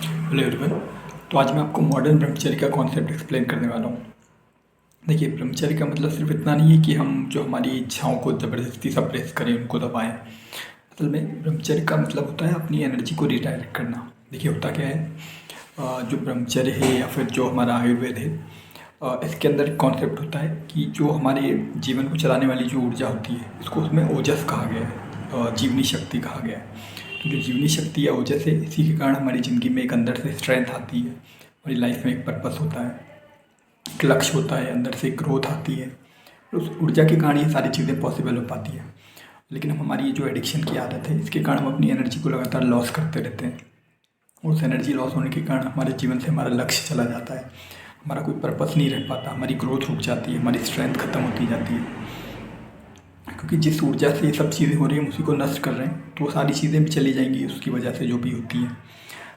Hello everyone. तो आज मैं आपको मॉडर्न ब्रह्मचर्य का कॉन्सेप्ट एक्सप्लेन करने वाला हूँ। देखिए, ब्रह्मचर्य का मतलब सिर्फ इतना नहीं है कि हम जो हमारी इच्छाओं को ज़बरदस्ती सप्रेस करें, उनको दबाएं। असल में ब्रह्मचर्य का मतलब होता है अपनी एनर्जी को रिडायरेक्ट करना। देखिए, होता क्या है, जो ब्रह्मचर्य है या फिर जो हमारा आयुर्वेद है, इसके अंदर कॉन्सेप्ट होता है कि जो हमारे जीवन को चलाने वाली जो ऊर्जा होती है, इसको उसमें ओजस कहा गया है, जीवनी शक्ति कहा गया है। तो जो जीवनी शक्ति या ओजस है, इसी के कारण हमारी ज़िंदगी में एक अंदर से स्ट्रेंथ आती है, हमारी लाइफ में एक पर्पस होता है, एक लक्ष्य होता है, अंदर से ग्रोथ आती है। तो उस ऊर्जा के कारण ये सारी चीज़ें पॉसिबल हो पाती है। लेकिन हम हमारी ये जो एडिक्शन की आदत है, इसके कारण हम अपनी एनर्जी को लगातार लॉस करते रहते हैं। उस एनर्जी लॉस होने के कारण हमारे जीवन से हमारा लक्ष्य चला जाता है, हमारा कोई पर्पस नहीं रह पाता, हमारी ग्रोथ रुक जाती है, हमारी स्ट्रेंथ खत्म होती जाती है। क्योंकि जिस ऊर्जा से ये सब चीज़ें हो रही हैं, उसी को नष्ट कर रहे हैं, तो वो सारी चीज़ें भी चली जाएंगी उसकी वजह से, जो भी होती हैं।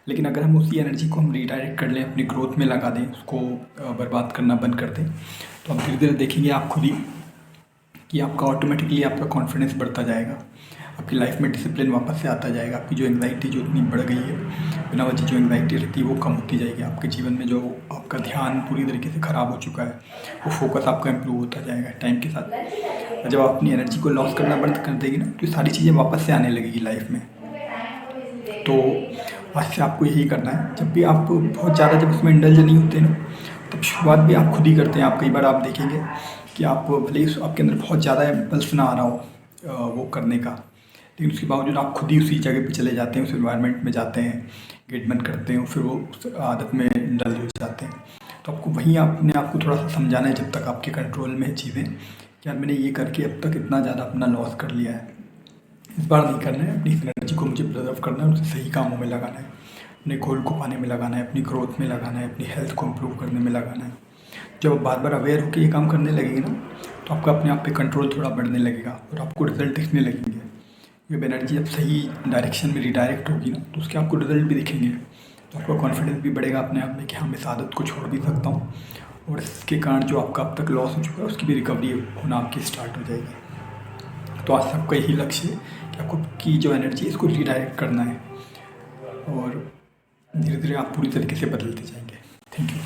लेकिन अगर हम उसी एनर्जी को हम रीडायरेक्ट कर लें, अपनी ग्रोथ में लगा दें, उसको बर्बाद करना बंद कर दें, तो आप धीरे धीरे देखेंगे आप खुद ही कि आपका ऑटोमेटिकली आपका कॉन्फिडेंस बढ़ता जाएगा, आपकी लाइफ में डिसिप्लिन वापस से आता जाएगा। आपकी जो एंग्जाइटी जो इतनी बढ़ गई है, बिना वजह जो एंग्जाइटी रहती है, वो कम होती जाएगी। आपके जीवन में जो आपका ध्यान पूरी तरीके से ख़राब हो चुका है, वो फोकस आपका इम्प्रूव होता जाएगा टाइम के साथ। और जब आप अपनी एनर्जी को लॉस करना बंद कर देगी ना, तो सारी चीज़ें वापस से आने लगेगी लाइफ में। तो आज से आपको यही करना है। जब भी आप बहुत ज़्यादा जब उसमें इंडल्ज नहीं होते ना, तब शुरुआत भी आप खुद ही करते हैं। आप कई बार आप देखेंगे कि आप भले ही आपके अंदर बहुत ज़्यादा इम्पल्स ना आ रहा हो वो करने का, लेकिन उसके बावजूद आप खुद ही उसी जगह पे चले जाते हैं, उस एनवायरनमेंट में जाते हैं, गेट बंद करते हैं, फिर वो उस आदत में इंडल्ज हो जाते हैं। तो आपको वहीं अपने आप को थोड़ा सा समझाना है, जब तक आपके कंट्रोल में है चीज़ें, कि यार मैंने ये करके अब तक इतना ज़्यादा अपना लॉस कर लिया है, इस बार नहीं करना है। अपनी एनर्जी को मुझे प्रिजर्व करना है, उसे सही कामों में लगाना है, अपने गोल को पाने में लगाना है, अपनी ग्रोथ में लगाना है, अपनी हेल्थ को इम्प्रूव करने में लगाना है। जब आप बार बार अवेयर होकर ये काम करने लगेंगे ना, तो आपका अपने आप पे कंट्रोल थोड़ा बढ़ने लगेगा और आपको रिजल्ट दिखने लगेंगे। जब एनर्जी जब सही डायरेक्शन में रिडायरेक्ट होगी ना, तो उसके आपको रिजल्ट भी दिखेंगे। तो आपका कॉन्फिडेंस भी बढ़ेगा अपने आप में कि हाँ, मैं इस आदत को छोड़ भी सकता हूँ, और इसके कारण जो आपका अब तक लॉस हो चुका है, उसकी भी रिकवरी होना आपकी स्टार्ट हो जाएगी। तो आज सबका यही लक्ष्य है कि आपको की जो एनर्जी है, इसको रीडायरेक्ट करना है, और धीरे धीरे आप पूरी तरीके से बदलते जाएंगे। Thank you.